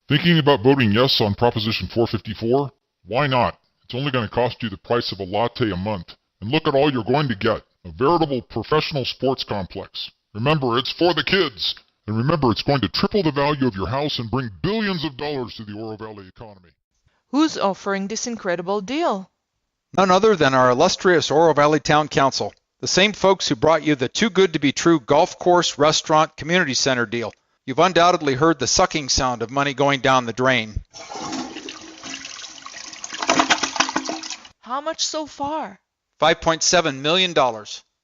Thinking about voting yes on Proposition 454? Why not? It's only going to cost you the price of a latte a month. And look at all you're going to get. A veritable professional sports complex. Remember, it's for the kids. And remember, it's going to triple the value of your house and bring billions of dollars to the Oro Valley economy. Who's offering this incredible deal? None other than our illustrious Oro Valley Town Council. The same folks who brought you the Too Good to Be True golf course, restaurant, community center deal. You've undoubtedly heard the sucking sound of money going down the drain. How much so far? $5.7 million.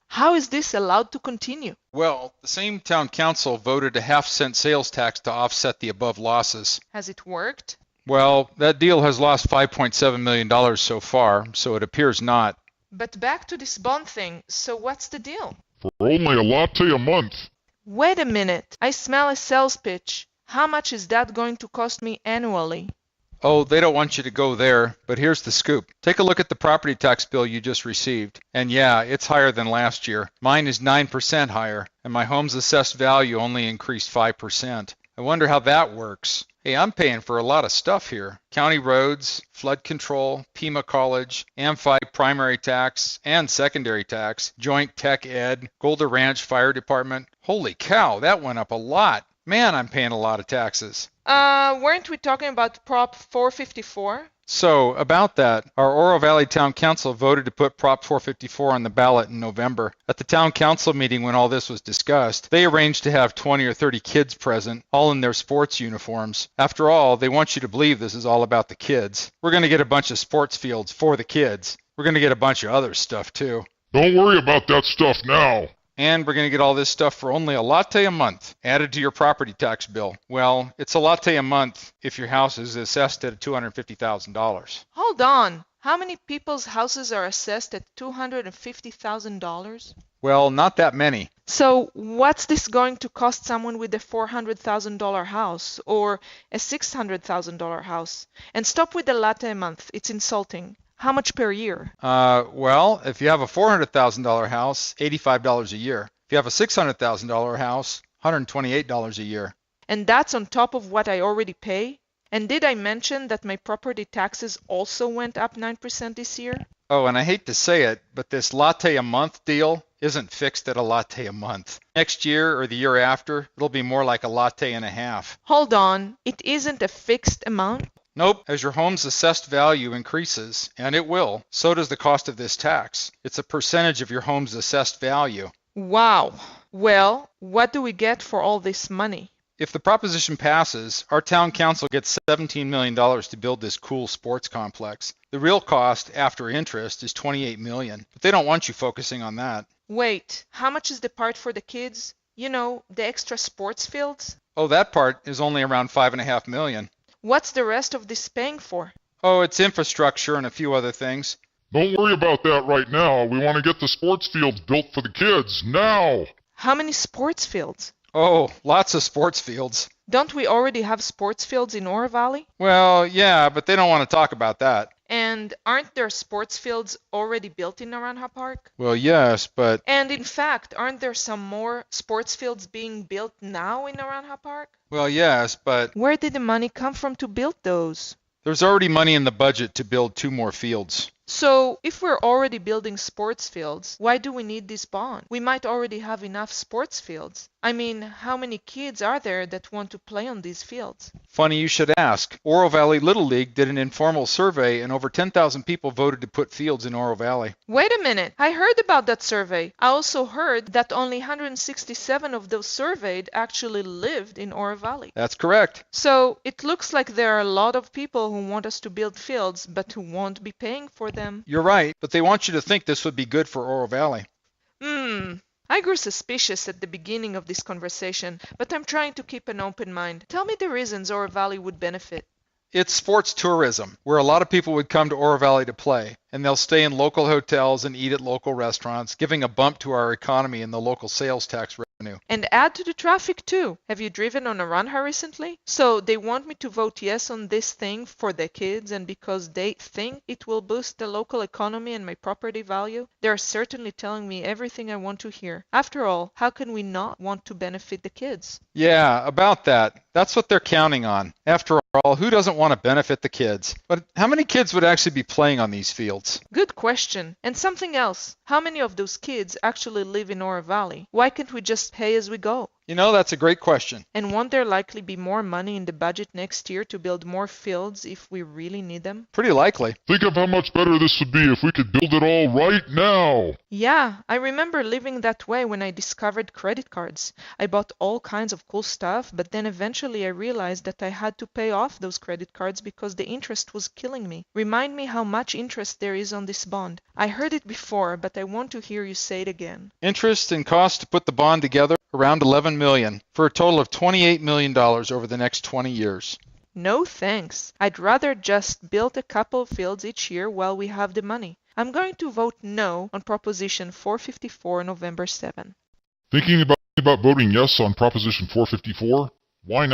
How is this allowed to continue? Well, the same town council voted a half-cent sales tax to offset the above losses. Has it worked? Well, that deal has lost $5.7 million so far, so it appears not. But back to this bond thing, so what's the deal? For only a latte a month. Wait a minute, I smell a sales pitch. How much is that going to cost me annually? Oh, they don't want you to go there, but here's the scoop. Take a look at the property tax bill you just received. And yeah, it's higher than last year. Mine is 9% higher, and my home's assessed value only increased 5%. I wonder how that works. Hey, I'm paying for a lot of stuff here. County roads, flood control, Pima College, Amphi primary tax and secondary tax, joint tech ed, Golder Ranch Fire Department. Holy cow, that went up a lot. Man, I'm paying a lot of taxes. Weren't we talking about Prop 454? So, about that, our Oro Valley Town Council voted to put Prop 454 on the ballot in November. At the Town Council meeting when all this was discussed, they arranged to have 20 or 30 kids present, all in their sports uniforms. After all, they want you to believe this is all about the kids. We're going to get a bunch of sports fields for the kids. We're going to get a bunch of other stuff, too. Don't worry about that stuff now. And we're going to get all this stuff for only a latte a month, added to your property tax bill. Well, it's a latte a month if your house is assessed at $250,000. Hold on. How many people's houses are assessed at $250,000? Well, not that many. So what's this going to cost someone with a $400,000 house or a $600,000 house? And stop with the latte a month. It's insulting. How much per year? Well, if you have a $400,000 house, $85 a year. If you have a $600,000 house, $128 a year. And that's on top of what I already pay? And did I mention that my property taxes also went up 9% this year? Oh, and I hate to say it, but this latte a month deal isn't fixed at a latte a month. Next year or the year after, it'll be more like a latte and a half. Hold on. It isn't a fixed amount? Nope. As your home's assessed value increases, and it will, so does the cost of this tax. It's a percentage of your home's assessed value. Wow. Well, what do we get for all this money? If the proposition passes, our town council gets $17 million to build this cool sports complex. The real cost, after interest, is $28 million, but they don't want you focusing on that. Wait, how much is the part for the kids? You know, the extra sports fields? Oh, that part is only around $5.5 million. What's the rest of this paying for? Oh, it's infrastructure and a few other things. Don't worry about that right now. We want to get the sports fields built for the kids, now! How many sports fields? Oh, lots of sports fields. Don't we already have sports fields in Oro Valley? Well, yeah, but they don't want to talk about that. And aren't there sports fields already built in Naranja Park? Well, yes, but... And in fact, aren't there some more sports fields being built now in Naranja Park? Well, yes, but... Where did the money come from to build those? There's already money in the budget to build 2 more fields. So, if we're already building sports fields, why do we need this bond? We might already have enough sports fields. I mean, how many kids are there that want to play on these fields? Funny you should ask. Oro Valley Little League did an informal survey and over 10,000 people voted to put fields in Oro Valley. Wait a minute. I heard about that survey. I also heard that only 167 of those surveyed actually lived in Oro Valley. That's correct. So, it looks like there are a lot of people who want us to build fields, but who won't be paying for them. You're right, but they want you to think this would be good for Oro Valley. I grew suspicious at the beginning of this conversation, but I'm trying to keep an open mind. Tell me the reasons Oro Valley would benefit. It's sports tourism, where a lot of people would come to Oro Valley to play, and they'll stay in local hotels and eat at local restaurants, giving a bump to our economy and the local sales tax revenue. And add to the traffic too. Have you driven on Naranja recently? So they want me to vote yes on this thing for the kids, and because they think it will boost the local economy and my property value? They're certainly telling me everything I want to hear. After all, how can we not want to benefit the kids? Yeah, about that. That's what they're counting on. After all, who doesn't want to benefit the kids? But how many kids would actually be playing on these fields? Good question. And something else. How many of those kids actually live in Oro Valley? Why can't we just pay as we go? You know, that's a great question. And won't there likely be more money in the budget next year to build more fields if we really need them? Pretty likely. Think of how much better this would be if we could build it all right now. Yeah, I remember living that way when I discovered credit cards. I bought all kinds of cool stuff, but then eventually I realized that I had to pay off those credit cards because the interest was killing me. Remind me how much interest there is on this bond. I heard it before, but I want to hear you say it again. Interest and cost to put the bond together, around $11 million, for a total of $28 million over the next 20 years. No thanks. I'd rather just build a couple of fields each year while we have the money. I'm going to vote no on Proposition 454 November 7. Thinking about voting yes on Proposition 454? Why not?